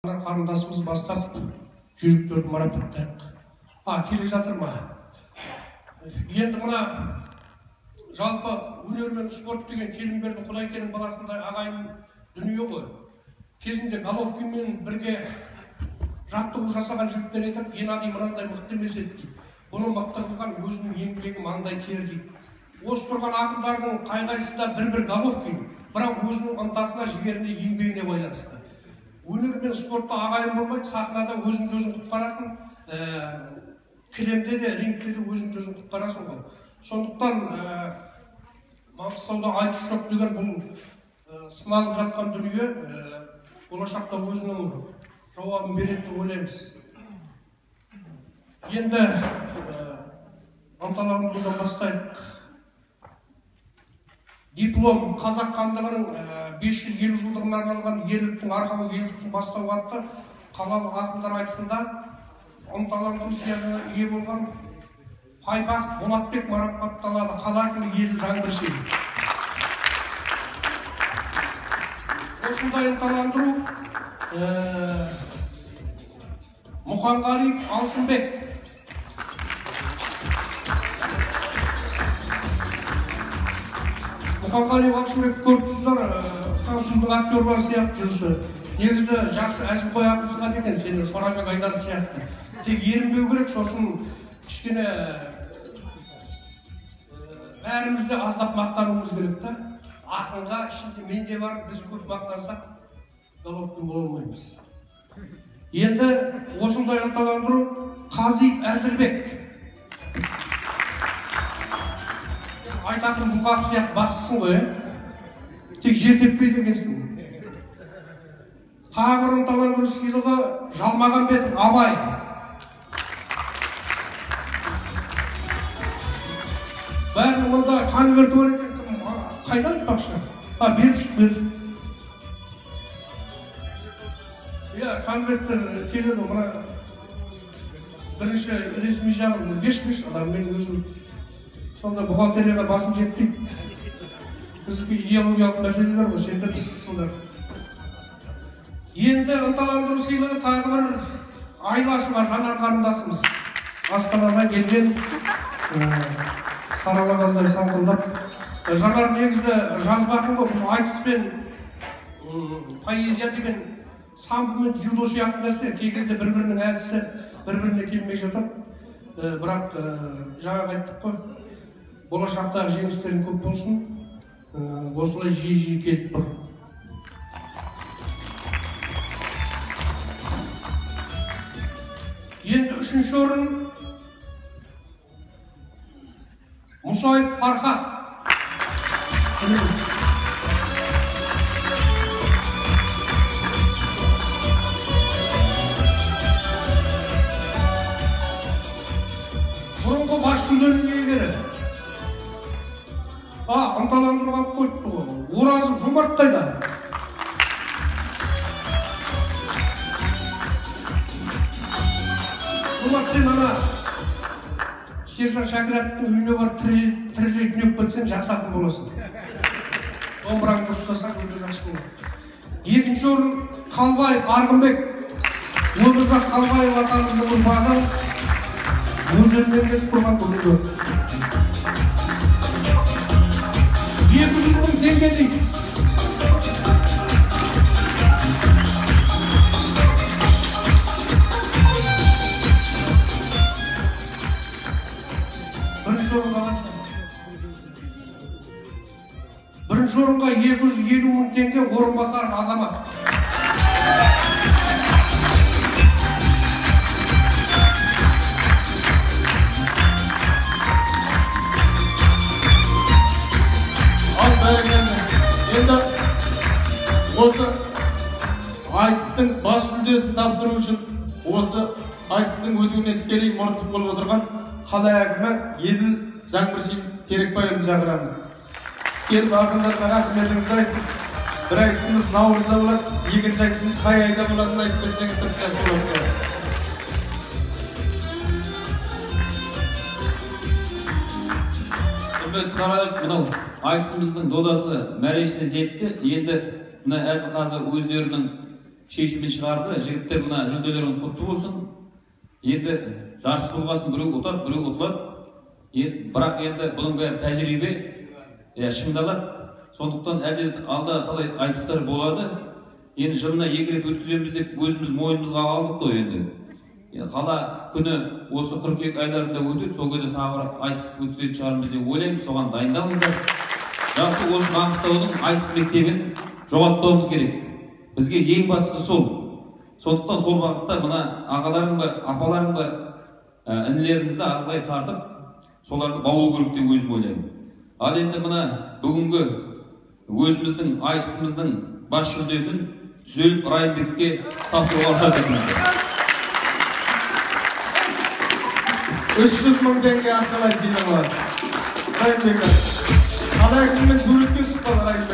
Қарындасымыз бастап жүректерді марапаттайық. Келе жатыр ма? Енді мына жалпы өнер мен спорт деген Келімберді Құдайкенің баласындай ағайын дүние ғой. Кезінде Головкинмен бірге жаттығу жасаған жігіттер айтып, Геннадий мынандай мықты емес еді дейді. Бұны мықтырған өзінің еңбегі маңдай тер дейді. Осы тұрған ақындардың қай-қайсысы да бір Головкин, бірақ өзінің ынтасына, жігеріне, еңбегіне байланысты. Өнер мен спортта ағайын болмайды, сахнада өзін-өзін құтқарасың, кілемде де, рингте де өзін-өзін құтқарасың ғой. Сондықтан Маңғыстауда айтыс жоқ деген бұл сыналып жатқан дүние болашақта өзінің жауабын береді деп ойлаймыз. Енді ынталандырудан бастайық. Диплом қазақ хандығының 550 жылдығына арналған ерліктің арқауы елдіктің бастауы атты қалалық ақындар айтысында ынталандыру сыйлығына ие болған Пайбақ Болатбек марапатталады. Қала әкімі Еділ Жаңбыршин. Осындай ынталандыру Мұқанғалиев Алшынбек. Мұқанғалиев Алшынбек көріпсіздер, француздың актерлары сияқты жүрсі. Негізі жақсы әзілқой ақынсыға деген сені Шорабек Айдаров сияқты. Тек ерінбеу керек, сосын кішкене бәрімізде аздап мақтануымыз керек та. Ақынға ішінде менде бар, біз көп мақтансақ, Головкин бола алмаймыз. Енді осындай ынталандыру Қази Әзірбек. Айтатын бұлғақ сияқты бақсысың ғой, тек жер теппейді екенсің. Тағы бір ынталандыру сыйлығы Жалмағанбетов Абай. Бәрінің мұнда конверті бар екен, қайда айтпақшы? Беріп шық. Конверттер келеді, мұна бірінші ресми жағын бешмеш, мен өзім сонда бухгалтерияға басым жетпейді. Біздікі идеологиялық мәселелер ғой, сендер сылдар. Енді ынталандыру сыйлығы тағы бір айлашы бар, Жанар қарындасымыз. Астанадан келген сарала қаздай салқындап. Жанар негізі жазбақын ғой, айтыс пен поэзия деген самбо мен дзюдо сияқты нәрсе. Кей кезде бір-бірінің әдісі бір-біріне келмей жатыр. Бірақ жаңа айттық қой, болашақта жеңістерің көп болсын. Осылай жиі келіп тұр. Енді үшінші орын Мұсаев Фархат. Бұрынғы бас жүлденің иегері. Ынталандырып алып қойыпты ғой. Оразов Жомарт қайда? Жомарт, сен ана Сержан Шакировтың үйіне барып тірілей түнеп кетсең жақсы ақын боласың. Домбыраңды ұстасаң өте жақсы болады. Екінші орын Қалбаев Арғынбек. Өмірзақ Қалбаев атамыздың ұрпағы өздерінен кетіп тұрған бүгінгі 200 мың теңге дейді. Бірінші орынға 250 мың теңге орынбасар Азамат. Енді осы айтыстың бас жүлдесін тапсыру үшін осы айтыстың өтуіне тікелей мұрындық болып отырған қала әкімі Еділ Жаңбыршин Терекбайұлын шақырамыз. Келіп ақындарға рахметіңізді айтып, бір айтысымыз наурызда болады, екінші айтысымыз қай айда болатынын айтып берсеңіз тіпті жақсы болады. Құрметті қарайып, мынау айтысымыздың додасы мәресіне жетті. Енді мына әділ қазы өздерінің шешімін шығарды. Жігіттер, мына жүлделеріңіз құтты болсын. Енді жарыс болғасын, біреу ұтады, біреу ұтылады. Бірақ енді бұның бәрі тәжірибе, шыңдалады. Сондықтан әлде алда талай айтыстар болады. Енді жылына 2 рет өткіземіз деп өзіміз мойнымызға алдық қой енді. Қала күні осы қыркүйек айларында өтеді, сол кезде тағы бір айтыс өткізетін шығармыз деп ойлаймын, соған дайындалыңыздар. Жалпы осы Маңғыстаудың айтыс мектебін жоғалтпауымыз керек. Бізге ең бастысы сол. Сондықтан сол бағытта мына ағаларың бар, апаларың бар, інілеріңізді аралай тартып, соларды баулу керек деп өзім ойлаймын. Ал енді мына бүгінгі өзіміздің айтысымыздың бас жүлдесін Түзеліп Райымбекке тапсыруға рұқсат етіңіздер. 300 мың теңге ақшалай сыйлық алады. Райымбек, қалай күнмен суретке түсіп қалды Райымбек.